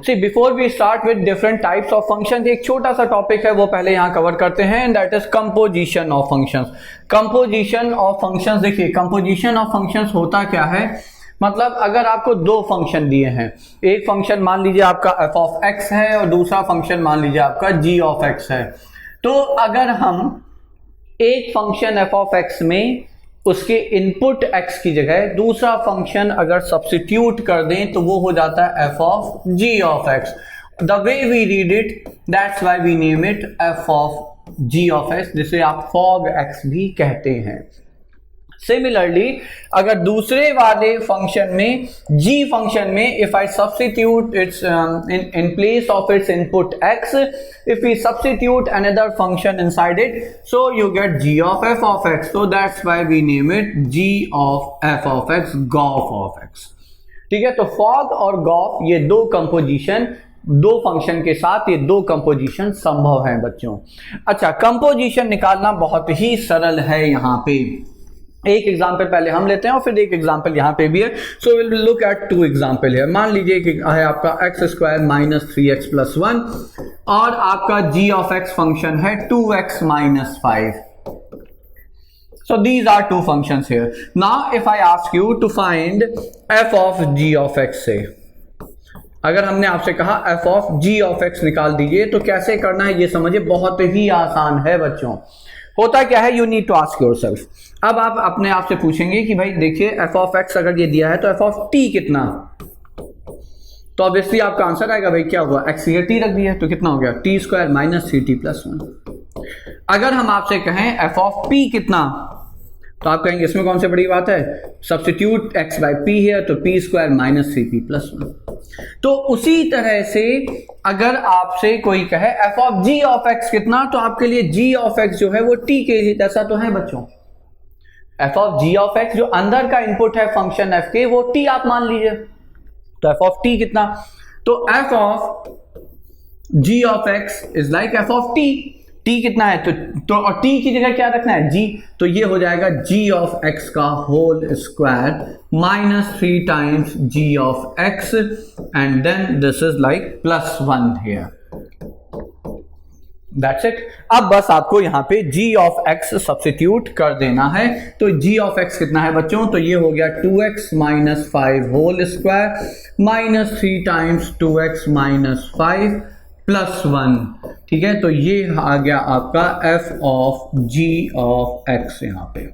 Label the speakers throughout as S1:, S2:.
S1: C before we start with different types of function, एक छोटा सा टॉपिक है वो पहले यहाँ कवर करते हैं, and that is composition of functions. Composition of functions, देखिए कंपोजिशन ऑफ फंक्शंस होता क्या है, मतलब अगर आपको दो फंक्शन दिए हैं, एक फंक्शन मान लीजिए आपका f ऑफ x है और दूसरा फंक्शन मान लीजिए आपका g ऑफ x है, तो अगर हम एक फंक्शन f ऑफ x में उसके इनपुट x की जगह दूसरा फंक्शन अगर सब्स्टिट्यूट कर दें तो वो हो जाता है f of g of x। The way we read it, that's why we name it f of g of x, जिसे आप fog x भी कहते हैं। सिमिलरली अगर दूसरे वाले फंक्शन में g फंक्शन में if I substitute it's in place of its input x, if we substitute another function inside it, so you get g of f of x, so that's why we name it g of f of x, gof of x। ठीक है, तो fog और gof ये दो composition, दो function के साथ ये दो कंपोजिशन संभव है बच्चों। अच्छा, कंपोजिशन निकालना बहुत ही सरल है। यहाँ पे एक एग्जाम्पल पहले हम लेते हैं और फिर एक एग्जाम्पल यहाँ पे भी है। So will look at two example है। मान लीजिए कि है आपका x square minus 3x plus 1 और आपका g ऑफ x फंक्शन है 2x minus 5। So these are two functions here. Now if I ask you to find f of g of x से, अगर हमने आपसे कहा f of g of x निकाल दीजिए तो कैसे करना है ये समझिए, बहुत ही आसान है बच्चों। होता क्या है, you need to ask yourself. अब आप अपने आप से पूछेंगे कि भाई देखिए f ऑफ x अगर ये दिया है तो f ऑफ t कितना, तो ऑब्वियसली आपका आंसर आएगा भाई क्या हुआ, x की t रख दिया तो कितना हो गया t square minus 3t plus 1। अगर हम आपसे कहें f ऑफ p कितना, तो आप कहेंगे इसमें कौन सी बड़ी बात है, सब्स्टिट्यूट x बाई p है तो p square minus 3p plus 1। तो उसी तरह से अगर आपसे कोई कहे f of g of x कितना, तो आपके लिए g ऑफ x जो है वो t के जैसा तो है बच्चों। f of g of x जो अंदर का इनपुट है फंक्शन f के, वो t आप मान लीजिए, तो f ऑफ t कितना, तो f of g of x is like f of t। t कितना है तो और t की जगह क्या रखना है g, तो ये हो जाएगा g ऑफ x का whole square minus 3 times g of x and then this is like plus 1 here, that's it. अब बस आपको यहाँ पे g ऑफ x सब्स्टिट्यूट कर देना है। तो g ऑफ x कितना है बच्चों, तो ये हो गया 2x minus 5 whole square minus 3 times 2x minus 5 plus 1। ठीक है, तो ये आ गया आपका f of g of x यहाँ पे।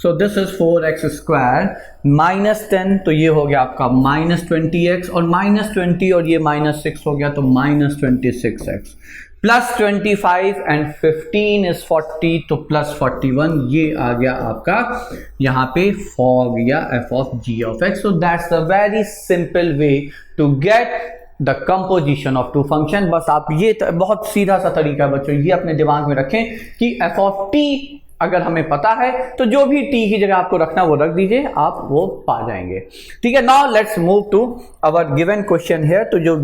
S1: So this is 4x square minus 10, तो ये हो गया आपका माइनस 20x और माइनस 20 और ये माइनस 6 हो गया तो minus 26x plus 25 and 15 is 40 तो प्लस 41। ये आ गया आपका यहाँ पे fog या f of g of x। So that's the very simple way to get the composition of two function. बस आप ये बहुत सीधा सा तरीका है बच्चों, ये अपने दिमाग में रखें कि f ऑफ t अगर हमें पता है तो जो भी t की जगह आपको रखना वो रख दीजिए, आप वो पा जाएंगे। ठीक है, now let's move to our given question here. तो जो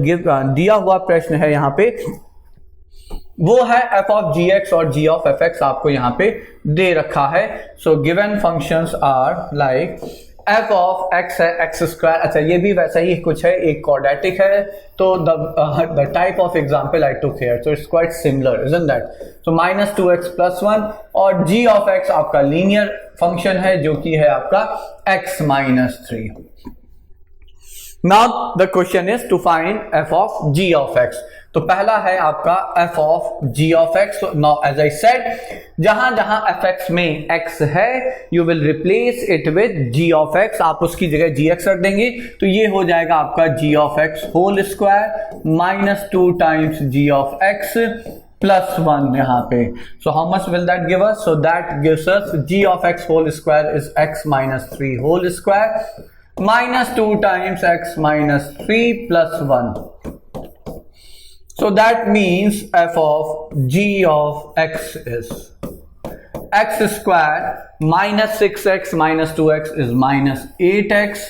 S1: दिया हुआ प्रश्न है यहाँ पे वो है f ऑफ gx और g ऑफ fx आपको यहाँ पे दे रखा है। So given functions are like f of x है x स्क्वायर। अच्छा, ये भी वैसा ही कुछ है, एक क्वाड्रेटिक है, तो the type of example I took here, so it's quite similar isn't that. So minus 2x plus 1 और g ऑफ x आपका लीनियर फंक्शन है जो कि है आपका x minus 3। Now the question is to find f of g of x। तो पहला है आपका f of g of x। Now as I said, जहां जहां fx में x है you will replace it with g of x, आप उसकी जगह gx रख देंगे तो ये हो जाएगा आपका g of x whole square minus 2 times g of x plus 1 यहाँ पे। So how much will that give us, so that gives us g of x whole square is x minus 3 whole square minus 2 times x minus 3 plus 1। So that means f of g of x is x square minus 6x minus 2x is minus 8x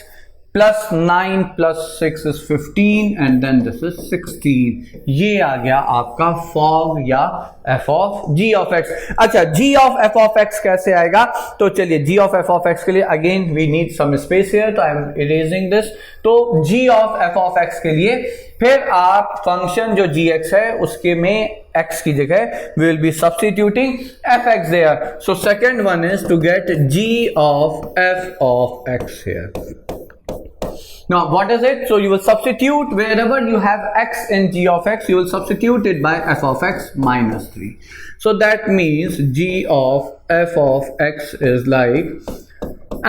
S1: plus 9 plus 6 is 15 and then this is 16। ये आ गया आपका fog या f of g of x। अच्छा, g of f of x कैसे आएगा? तो चलिए g of f of x के लिए again we need some space here, तो आई एम इरेजिंग दिस। तो g of f of x के लिए फिर आप फंक्शन जो gx है उसके में x की जगह we will be substituting fx there. So second one is to get g of f of x here. Now what is it? So you will substitute wherever you have x in g of x, you will substitute it by f of x minus 3. So that means g of f of x is like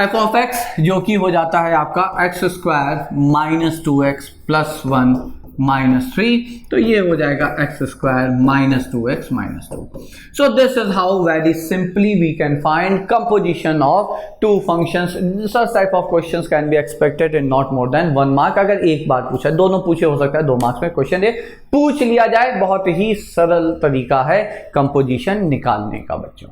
S1: f of x जो कि हो जाता है आपका x square minus 2x plus 1 minus 3, तो ये हो जाएगा x square minus 2x minus 2. So this is how very simply we can find composition of two functions. Such type of questions can be expected in not more than 1 mark. अगर एक बार पूछा, दोनों पूछे हो सकता है 2 मार्क्स में question ये पूछ लिया जाए. बहुत ही सरल तरीका है कंपोजिशन निकालने का बच्चों.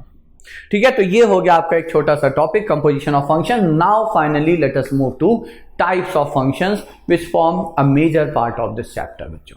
S1: ठीक है, तो ये हो गया आपका एक छोटा सा topic composition of function. Now finally let us move to types of functions which form a major part of this chapter बच्चों.